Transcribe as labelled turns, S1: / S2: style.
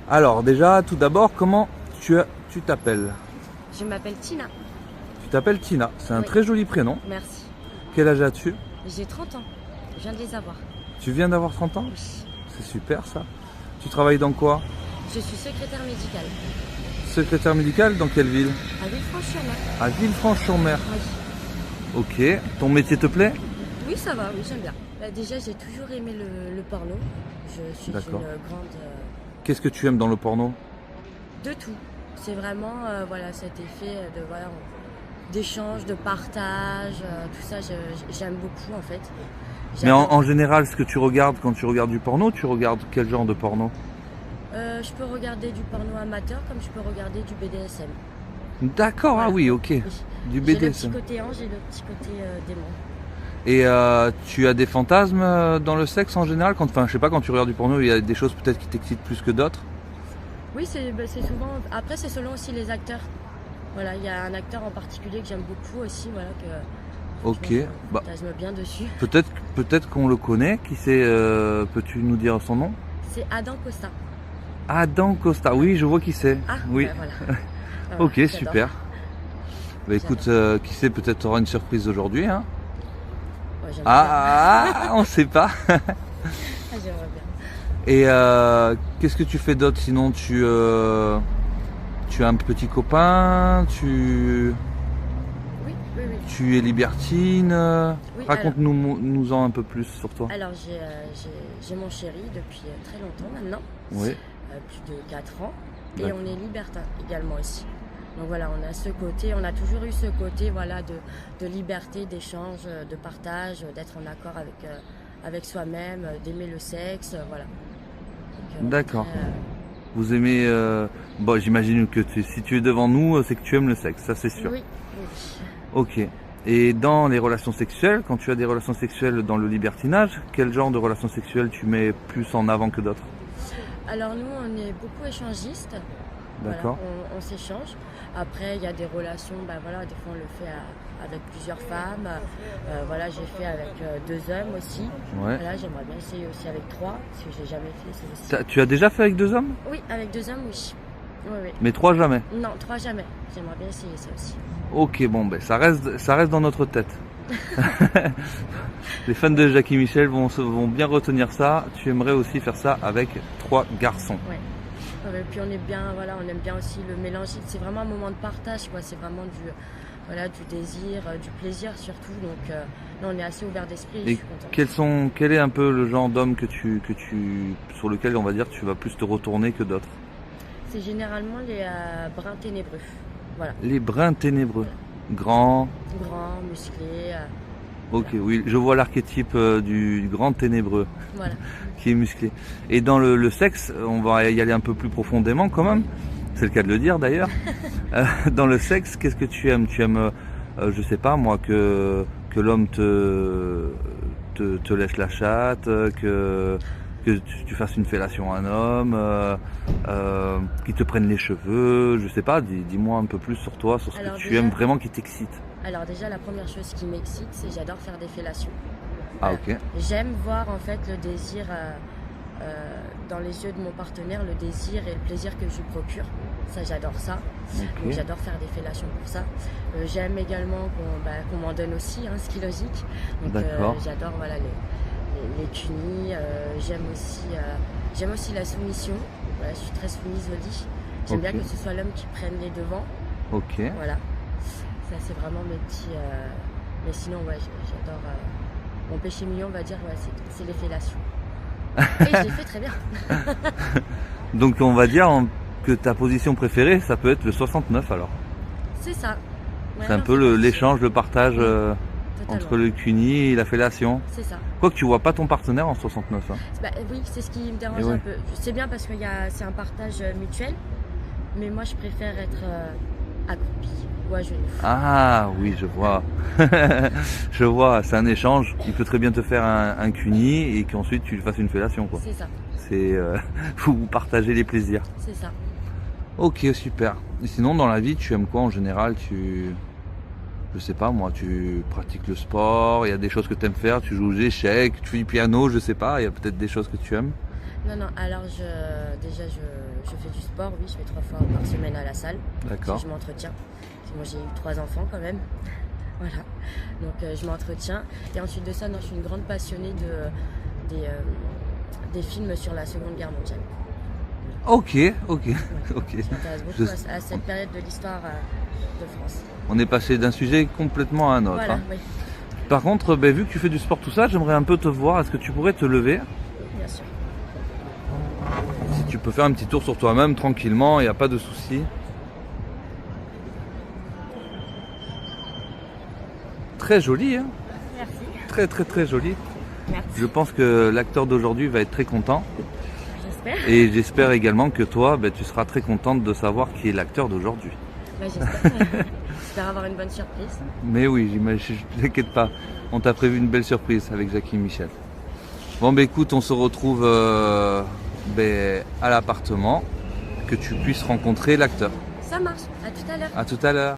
S1: Alors déjà, tout d'abord, comment tu t'appelles?
S2: Je m'appelle Tina.
S1: Tu t'appelles Tina, c'est un
S2: Oui.
S1: très joli prénom.
S2: Merci.
S1: Quel âge as-tu?
S2: J'ai 30 ans. Je viens de les avoir.
S1: Tu viens d'avoir 30 ans?
S2: Oui.
S1: C'est super ça. Tu travailles dans quoi?
S2: Je suis secrétaire médicale.
S1: Secrétaire médical dans quelle ville?
S2: À Villefranche-sur-Mer.
S1: À Villefranche-sur-Mer.
S2: Oui.
S1: Ok. Ton métier te plaît?
S2: Oui, ça va, oui, j'aime bien. Déjà, j'ai toujours aimé le porno. Je suis une
S1: D'accord.
S2: grande
S1: Qu'est-ce que tu aimes dans le porno?
S2: de tout. C'est vraiment voilà, cet effet de voilà, d'échange, de partage, tout ça, j'aime beaucoup en fait.
S1: Mais en,
S2: J'adore.
S1: en général, ce que tu regardes quand tu regardes du porno, tu regardes quel genre de porno?
S2: Je peux regarder du porno amateur comme je peux regarder du BDSM.
S1: D'accord, ah
S2: Voilà.
S1: oui, ok.
S2: Oui.
S1: Du
S2: J'ai le petit
S1: BDSM.
S2: côté ange et le petit côté démon.
S1: Et tu as des fantasmes dans le sexe en général enfin, je sais pas, quand tu regardes du porno, il y a des choses peut-être qui t'excitent plus que d'autres.
S2: Oui, c'est souvent. Après, c'est selon aussi les acteurs. Voilà, il y a un acteur en particulier que j'aime beaucoup aussi, voilà, que
S1: Ok,
S2: je
S1: bah
S2: fantasme bien dessus.
S1: peut-être qu'on le connaît. Qui c'est? Peux-tu nous dire son nom?
S2: C'est Adam Costa.
S1: Adam Costa. Oui, je vois qui c'est.
S2: Ah,
S1: Oui.
S2: bah voilà.
S1: Ok,
S2: J'adore.
S1: super. Bah écoute, qui sait, peut-être tu auras une surprise aujourd'hui, hein.
S2: Ouais, j'aimerais bien.
S1: On sait pas.
S2: Ah, j'aimerais bien.
S1: Et qu'est-ce que tu fais d'autre sinon? Tu as un petit copain,
S2: Oui, oui, oui.
S1: tu es libertine.
S2: Oui,
S1: Raconte-nous en un peu plus sur toi.
S2: Alors, j'ai mon chéri depuis très longtemps maintenant,
S1: Oui,
S2: plus de 4 ans, et
S1: D'accord.
S2: on est libertin également aussi. Donc voilà, on a ce côté, on a toujours eu ce côté voilà, de liberté, d'échange, de partage, d'être en accord avec soi-même, d'aimer le sexe, voilà. Donc,
S1: D'accord.
S2: très,
S1: Vous aimez. Bon, j'imagine que si tu es devant nous, c'est que tu aimes le sexe, ça c'est sûr.
S2: oui, oui.
S1: Ok. Et dans les relations sexuelles, quand tu as des relations sexuelles dans le libertinage, quel genre de relations sexuelles tu mets plus en avant que d'autres?
S2: Alors nous, on est beaucoup échangistes.
S1: D'accord.
S2: Voilà, on s'échange. Après, il y a des relations, bah voilà, des fois on le fait avec plusieurs femmes. Voilà, j'ai fait avec 2 hommes aussi.
S1: Ouais.
S2: Voilà, j'aimerais bien essayer aussi avec 3, parce que j'ai jamais fait ça aussi.
S1: Tu as déjà fait avec 2 hommes?
S2: Oui, avec 2 hommes, oui. Oui, oui.
S1: Mais 3 jamais.
S2: Non, 3 jamais. J'aimerais bien essayer ça aussi.
S1: Ok, bon, ben ça reste dans notre tête. Les fans de Jackie Michel vont bien retenir ça. Tu aimerais aussi faire ça avec 3 garçons.
S2: Ouais. Ouais, puis on est bien, voilà, on aime bien aussi le mélange. C'est vraiment un moment de partage, quoi. C'est vraiment voilà, du désir, du plaisir surtout. Donc là, on est assez ouvert d'esprit. Je
S1: Et
S2: suis contente.
S1: quel est un peu le genre d'homme sur lequel on va dire tu vas plus te retourner que d'autres?
S2: C'est généralement les bruns ténébreux. Voilà.
S1: Les bruns ténébreux. Grands.
S2: Grands, musclés.
S1: Ok, oui, je vois l'archétype du grand ténébreux
S2: Voilà.
S1: qui est musclé. Et dans le sexe, on va y aller un peu plus profondément quand même. C'est le cas de le dire d'ailleurs. Dans le sexe, qu'est-ce que tu aimes? Tu aimes, je sais pas moi, que l'homme te lèche la chatte, que tu fasses une fellation à un homme, qu'il te prenne les cheveux, je sais pas, dis-moi un peu plus sur toi, sur ce
S2: Alors
S1: que tu
S2: déjà-
S1: aimes vraiment qui t'excite.
S2: Alors déjà, la première chose qui m'excite, c'est j'adore faire des fellations.
S1: Ah
S2: Voilà.
S1: ok,
S2: J'aime voir en fait le désir dans les yeux de mon partenaire, le désir et le plaisir que je lui procure. Ça, j'adore ça. Donc
S1: ok,
S2: j'adore faire des fellations pour ça. J'aime également qu'on m'en donne aussi, hein, ce qui est logique. Donc
S1: D'accord.
S2: j'adore voilà, les cunis. J'aime aussi la soumission. Voilà, je suis très soumise au lit. J'aime bien
S1: Ok.
S2: que ce soit l'homme qui prenne les devants.
S1: ok.
S2: Voilà. Ça, c'est vraiment mes petits. Mais sinon, ouais, j'adore. Mon péché mignon, on va dire, ouais, c'est les fellations. Et je les fais très bien.
S1: Donc on va dire que ta position préférée, ça peut être le 69 alors.
S2: C'est ça. Ouais,
S1: C'est un
S2: non,
S1: peu l'échange, le partage
S2: totalement.
S1: entre le cuni et la fellation.
S2: C'est ça.
S1: Quoique tu vois pas ton partenaire en 69. Hein.
S2: Bah, oui, c'est ce qui me dérange
S1: Et ouais.
S2: un peu. C'est bien parce que c'est un partage mutuel, mais moi, je préfère être accroupie ou à genoux.
S1: Ah oui, je vois. Je vois, c'est un échange. Il peut très bien te faire un cuni et qu'ensuite tu lui fasses une fellation, quoi.
S2: C'est ça.
S1: C'est vous partagez les plaisirs.
S2: C'est ça.
S1: Ok, super. Et sinon, dans la vie, tu aimes quoi en général? Je sais pas moi, tu pratiques le sport, il y a des choses que tu aimes faire, tu joues aux échecs, tu fais du piano, je sais pas, il y a peut-être des choses que tu aimes.
S2: Non, non, alors déjà je fais du sport, oui, je vais 3 fois par semaine à la salle.
S1: D'accord.
S2: Je m'entretiens. Parce que moi j'ai eu 3 enfants quand même. Voilà. Donc je m'entretiens. Et ensuite de ça, non, je suis une grande passionnée des films sur la Seconde Guerre mondiale.
S1: Ok.
S2: Ouais. Je m'intéresse beaucoup
S1: Je-
S2: à cette période de l'histoire de France.
S1: On est passé d'un sujet complètement à un autre.
S2: Voilà,
S1: Hein.
S2: oui,
S1: Par contre, vu que tu fais du sport, tout ça, j'aimerais un peu te voir. Est-ce que tu pourrais te lever?
S2: bien sûr.
S1: Si tu peux faire un petit tour sur toi-même, tranquillement, il n'y a pas de souci. Très joli, hein?
S2: Merci.
S1: Très joli.
S2: Merci.
S1: Je pense que l'acteur d'aujourd'hui va être très content.
S2: J'espère.
S1: Et j'espère également que toi, tu seras très contente de savoir qui est l'acteur d'aujourd'hui.
S2: Bah, j'espère. J'espère avoir une bonne surprise.
S1: Mais oui, j'imagine, t'inquiète pas. On t'a prévu une belle surprise avec Jackie Michel. Bon, écoute, on se retrouve à l'appartement, que tu puisses rencontrer l'acteur.
S2: Ça marche. À tout à l'heure.
S1: À tout à l'heure.